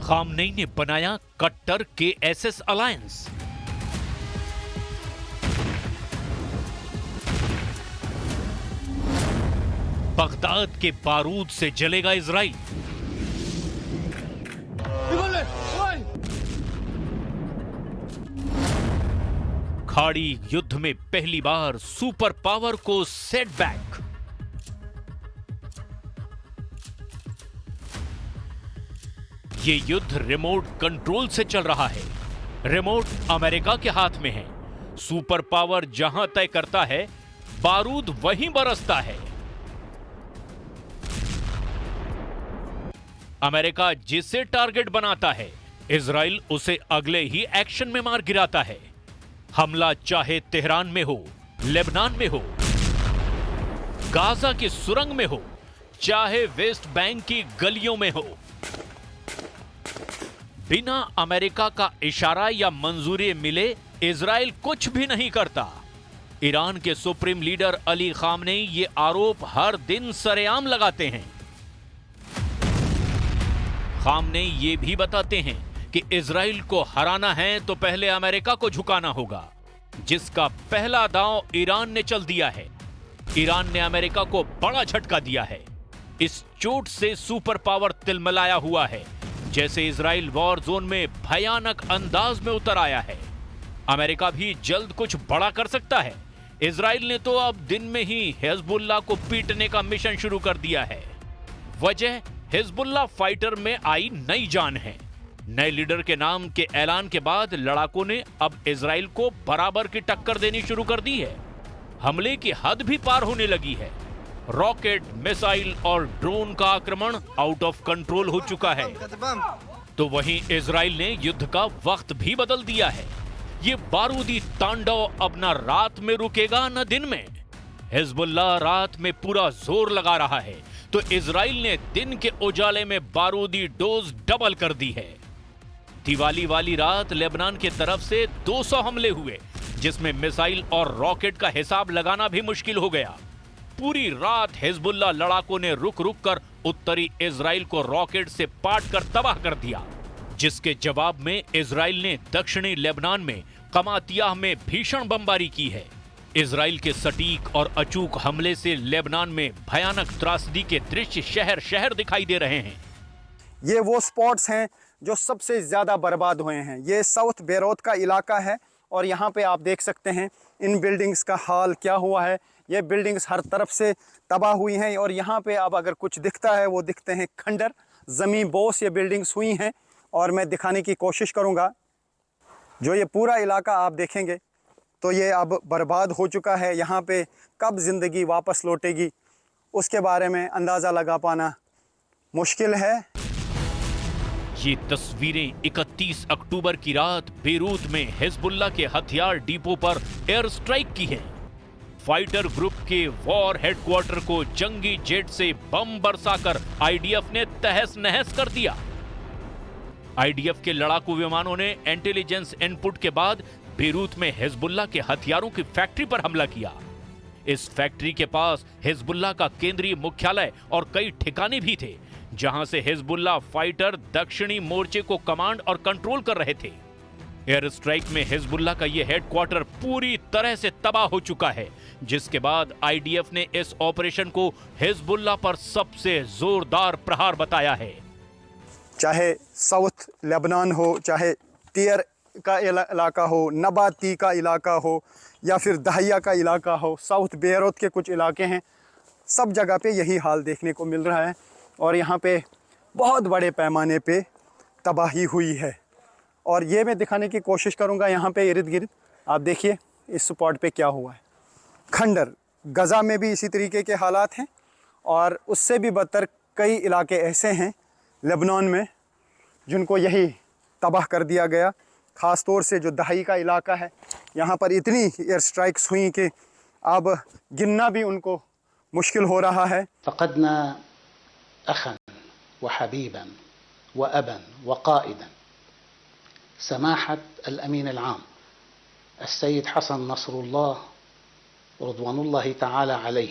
Khamenei ने बनाया कट्टर KSS अलायंस। बगदाद के बारूद से जलेगा इजराइल। खाड़ी युद्ध में पहली बार सुपर पावर को सेटबैक। ये युद्ध रिमोट कंट्रोल से चल रहा है। रिमोट अमेरिका के हाथ में है। सुपर पावर जहां तय करता है, बारूद वहीं बरसता है। अमेरिका जिसे टारगेट बनाता है, इजराइल उसे अगले ही एक्शन में मार गिराता है। हमला चाहे तेहरान में हो, लेबनान में हो, गाजा की सुरंग में हो, चाहे वेस्ट बैंक की गलियों में हो, बिना अमेरिका का इशारा या मंजूरी मिले इजराइल कुछ भी नहीं करता। ईरान के सुप्रीम लीडर अली खामनेई ये आरोप हर दिन सरेआम लगाते हैं। खामनेई ये भी बताते हैं कि इजराइल को हराना है तो पहले अमेरिका को झुकाना होगा, जिसका पहला दांव ईरान ने चल दिया है। ईरान ने अमेरिका को बड़ा झटका दिया है। इस चोट से सुपर पावर तिलमिलाया हुआ है, जैसे इजराइल वॉर जोन में भयानक अंदाज में उतर आया है। अमेरिका भी जल्द कुछ बड़ा कर सकता है। इजराइल ने तो अब दिन में ही हिजबुल्लाह को पीटने का मिशन शुरू कर दिया है। वजह हिजबुल्लाह फाइटर में आई नई जान है। नए लीडर के नाम के ऐलान के बाद लड़ाकों ने अब इजराइल को बराबर की टक्कर देनी शुरू कर दी है। हमले की हद भी पार होने लगी है। रॉकेट, मिसाइल और ड्रोन का आक्रमण आउट ऑफ कंट्रोल हो चुका है। तो वहीं इजराइल ने युद्ध का वक्त भी बदल दिया है। ये बारूदी तांडव अब न रात में रुकेगा न दिन में। हिजबुल्लाह रात में पूरा जोर लगा रहा है, तो इजराइल ने दिन के उजाले में बारूदी डोज डबल कर दी है। दिवाली वाली रात लेबनान की तरफ से 200 हमले हुए, जिसमें मिसाइल और रॉकेट का हिसाब लगाना भी मुश्किल हो गया। पूरी रात हिजबुल्लाह लड़ाकों ने रुक रुक कर उत्तरी इजराइल को रॉकेट से पाट कर तबाह कर दिया, जिसके जवाब में इजराइल ने दक्षिणी लेबनान में कमातियाह में भीषण बमबारी की है। इजराइल के सटीक और अचूक हमले से लेबनान में भयानक त्रासदी के दृश्य शहर शहर दिखाई दे रहे हैं। ये वो स्पॉट्स हैं जो सबसे ज्यादा बर्बाद हुए हैं। ये साउथ बेरूत का इलाका है और यहाँ पे आप देख सकते हैं इन बिल्डिंग्स का हाल क्या हुआ है। ये बिल्डिंग्स हर तरफ से तबाह हुई हैं और यहाँ पे अब अगर कुछ दिखता है वो दिखते हैं खंडर, ज़मीन बोस ये बिल्डिंग्स हुई हैं। और मैं दिखाने की कोशिश करूँगा। जो ये पूरा इलाका आप देखेंगे तो ये अब बर्बाद हो चुका है। यहाँ पे कब ज़िंदगी वापस लौटेगी उसके बारे में अंदाज़ा लगा पाना मुश्किल है। ये तस्वीरें 31 अक्टूबर की रात बेरूत में हिजबुल्लाह के हथियार डिपो पर एयर स्ट्राइक की है। फाइटर ग्रुप के वॉर हेडक्वार्टर को जंगी जेट से बम बरसाकर आईडीएफ ने तहस नहस कर दिया। आईडीएफ के लड़ाकू विमानों ने इंटेलिजेंस इनपुट के बाद बेरूत में हिजबुल्लाह के हथियारों की फैक्ट्री पर हमला किया। इस फैक्ट्री के पास हिजबुल्लाह का केंद्रीय मुख्यालय और कई ठिकाने भी थे, जहां से हिजबुल्लाह फाइटर दक्षिणी मोर्चे को कमांड और कंट्रोल कर रहे थे। एयर स्ट्राइक में हिजबुल्लाह का यह हेडक्वार्टर पूरी तरह से तबाह हो चुका है, जिसके बाद आईडीएफ ने इस ऑपरेशन को हिजबुल्लाह पर सबसे जोरदार प्रहार बताया है। चाहे साउथ लेबनान हो, चाहे टियर का इलाका हो, नबाती का इलाका हो या फिर दहिया का इलाका हो, साउथ बेरूत के कुछ इलाके हैं, सब जगह पे यही हाल देखने को मिल रहा है। और यहाँ पे बहुत बड़े पैमाने पे तबाही हुई है और ये मैं दिखाने की कोशिश करूँगा। यहाँ पे इर्द गिर्द आप देखिए इस स्पॉट पे क्या हुआ है। खंडर, गज़ा में भी इसी तरीके के हालात हैं और उससे भी बदतर कई इलाके ऐसे हैं लेबनान में जिनको यही तबाह कर दिया गया। ख़ास तौर से जो दहाई का इलाका है, यहाँ पर इतनी एयर स्ट्राइक्स हुई कि अब गिनना भी उनको मुश्किल हो रहा है। फ़क़दना अखन व हबीबन व अबन व क़ाइदन समाहत अल-अमीन अल-आम अस्सय्यद हसन नसरुल्लाह रज़वानुल्लाहि तआला अलैह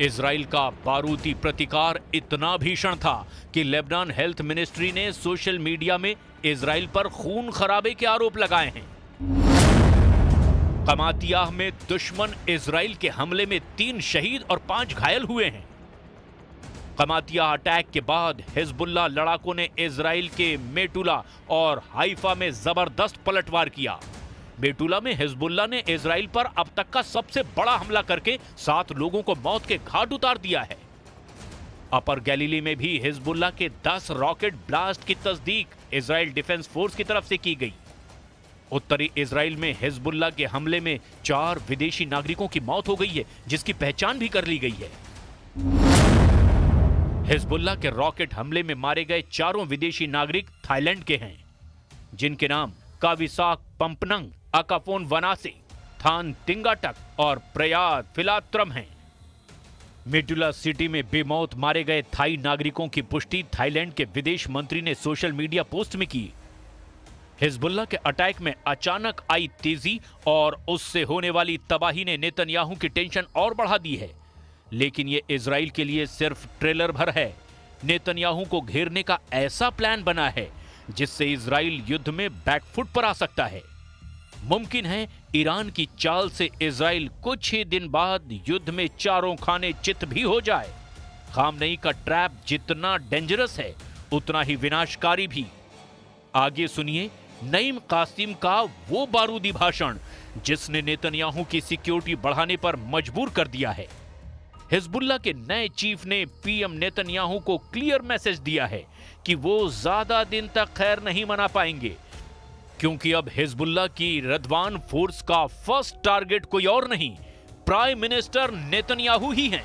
इजराइल का बारूदी प्रतिकार इतना भीषण था कि लेबनान हेल्थ मिनिस्ट्री ने सोशल मीडिया में इजराइल पर खून खराबे के आरोप लगाए हैं। कमातियाह में दुश्मन इजराइल के हमले में 3 शहीद और 5 घायल हुए हैं। कमातियाह अटैक के बाद हिजबुल्लाह लड़ाकों ने इजराइल के मेटुला और हाइफा में जबरदस्त पलटवार किया। मेटुला में हिजबुल्लाह ने इजराइल पर अब तक का सबसे बड़ा हमला करके 7 लोगों को मौत के घाट उतार दिया है। अपर गैलीली में भी हिजबुल्लाह के 10 रॉकेट ब्लास्ट की तस्दीक इजराइल डिफेंस फोर्स की तरफ से की गई। उत्तरी इजराइल में हिजबुल्लाह के हमले में 4 विदेशी नागरिकों की मौत हो गई है, जिसकी पहचान भी कर ली गई है। हिजबुल्लाह के रॉकेट हमले में मारे गए 4 विदेशी नागरिक थाईलैंड के हैं, जिनके नाम काविसाक पंपनंग, अकाफोन वनासे, थान तिंगाटक और प्रयाद फिलात्रम हैं। मेडुला सिटी में बेमौत मारे गए थाई नागरिकों की पुष्टि थाईलैंड के विदेश मंत्री ने सोशल मीडिया पोस्ट में की। हिजबुल्लाह के अटैक में अचानक आई तेजी और उससे होने वाली तबाही ने नेतन्याहू की टेंशन और बढ़ा दी है, लेकिन यह इजराइल के लिए सिर्फ ट्रेलर भर है। नेतन्याहू को घेरने का ऐसा प्लान बना है जिससे इजराइल युद्ध में बैकफुट पर आ सकता है। मुमकिन है ईरान की चाल से इजराइल कुछ ही दिन बाद युद्ध में चारों खाने चित भी हो जाए। खामनेई का ट्रैप जितना डेंजरस है उतना ही विनाशकारी भी। आगे सुनिए नईम कासिम का वो बारूदी भाषण जिसने नेतन्याहू की सिक्योरिटी बढ़ाने पर मजबूर कर दिया है। हिजबुल्लाह के नए चीफ ने पीएम नेतन्याहू को क्लियर मैसेज दिया है कि वो ज्यादा दिन तक खैर नहीं मना पाएंगे, क्योंकि अब हिजबुल्लाह की रदवान फोर्स का फर्स्ट टारगेट कोई और नहीं, प्राइम मिनिस्टर नेतन्याहू ही हैं।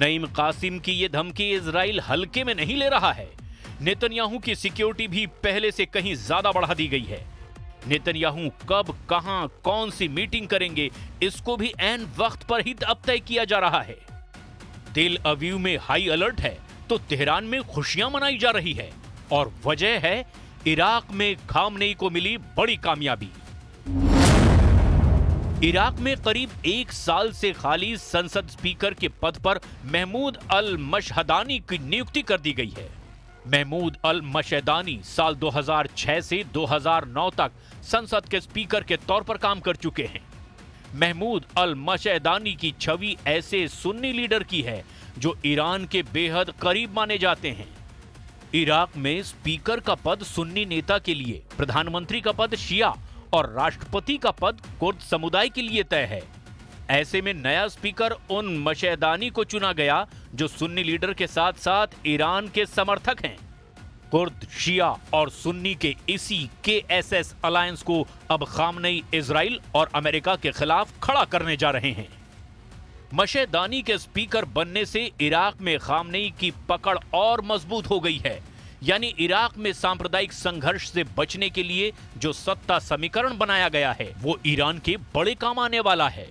नईम कासिम की ये धमकी इजराइल हल्के में नहीं ले रहा है। नेतन्याहू की सिक्योरिटी भी पहले से कहीं ज्यादा बढ़ा दी गई है। नेतन्याहू कब, कहां, कौन सी मीटिंग करेंगे, इसको भी ऐन वक्त पर ही अब तय किया जा रहा है। तेल अवीव में हाई अलर्ट है तो तेहरान में खुशियां मनाई जा रही है, और वजह है इराक में खामनेई को मिली बड़ी कामयाबी। इराक में करीब 1 साल से खाली संसद स्पीकर के पद पर महमूद अल मशहदानी की नियुक्ति कर दी गई है। महमूद अल मशहदानी साल 2006 से 2009 तक संसद के स्पीकर के तौर पर काम कर चुके हैं। महमूद अल मशहदानी की छवि ऐसे सुन्नी लीडर की है जो ईरान के बेहद करीब माने जाते हैं। इराक में स्पीकर का पद सुन्नी नेता के लिए, प्रधानमंत्री का पद शिया और राष्ट्रपति का पद कुर्द समुदाय के लिए तय है। ऐसे में नया स्पीकर उन मशहदानी को चुना गया जो सुन्नी लीडर के साथ साथ ईरान के समर्थक हैं। कुर्द, शिया और सुन्नी के इसी KSS अलायंस को अब खामनेई इजराइल और अमेरिका के खिलाफ खड़ा करने जा रहे हैं। मशहदानी के स्पीकर बनने से इराक में खामनेई की पकड़ और मजबूत हो गई है। यानी इराक में सांप्रदायिक संघर्ष से बचने के लिए जो सत्ता समीकरण बनाया गया है वो ईरान के बड़े काम आने वाला है।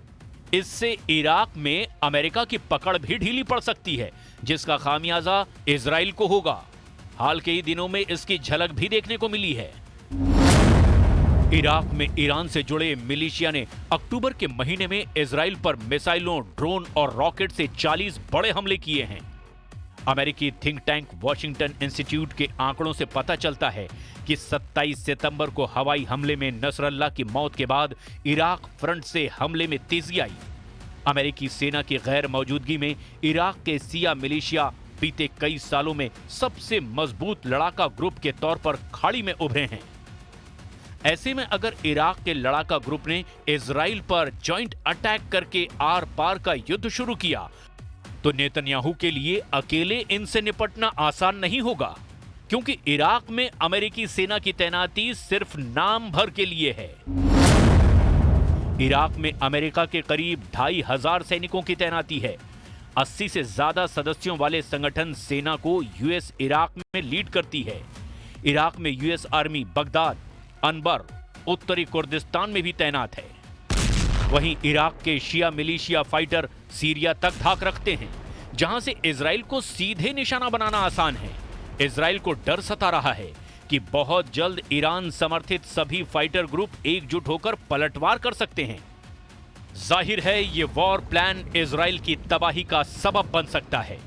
इससे इराक में अमेरिका की पकड़ भी ढीली पड़ सकती है, जिसका खामियाजा इजराइल को होगा। हाल के ही दिनों में इसकी झलक भी देखने को मिली है। इराक में ईरान से जुड़े मिलिशिया ने अक्टूबर के महीने में इजराइल पर मिसाइलों, ड्रोन और रॉकेट से 40 बड़े हमले किए हैं। अमेरिकी थिंक टैंक वॉशिंगटन इंस्टीट्यूट के आंकड़ों से पता चलता है कि 27 सितंबर को हवाई हमले में नसरल्लाह की मौत के बाद इराक फ्रंट से हमले में तेजी आई। अमेरिकी सेना की गैर मौजूदगी में इराक के सिया मिलिशिया बीते कई सालों में सबसे मजबूत लड़ाका ग्रुप के तौर पर खाड़ी में उभरे हैं। ऐसे में अगर इराक के लड़ाका ग्रुप ने इजराइल पर जॉइंट अटैक करके आर पार का युद्ध शुरू किया तो नेतन्याहू के लिए अकेले इनसे निपटना आसान नहीं होगा, क्योंकि इराक में अमेरिकी सेना की तैनाती सिर्फ नाम भर के लिए है। इराक में अमेरिका के करीब 2500 सैनिकों की तैनाती है। 80 से ज्यादा सदस्यों वाले संगठन सेना को यूएस इराक में लीड करती है। इराक में यूएस आर्मी बगदाद, अनबर, उत्तरी कुर्दिस्तान में भी तैनात है। वहीं इराक के शिया मिलिशिया फाइटर सीरिया तक धाक रखते हैं, जहां से इजराइल को सीधे निशाना बनाना आसान है। इजराइल को डर सता रहा है कि बहुत जल्द ईरान समर्थित सभी फाइटर ग्रुप एकजुट होकर पलटवार कर सकते हैं। जाहिर है ये वॉर प्लान इजराइल की तबाही का सबब बन सकता है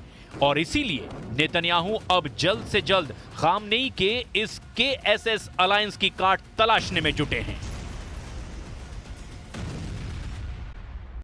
और इसीलिए नेतन्याहू अब जल्द से जल्द खामनेई के इस KSS अलायंस की काट तलाशने में जुटे हैं।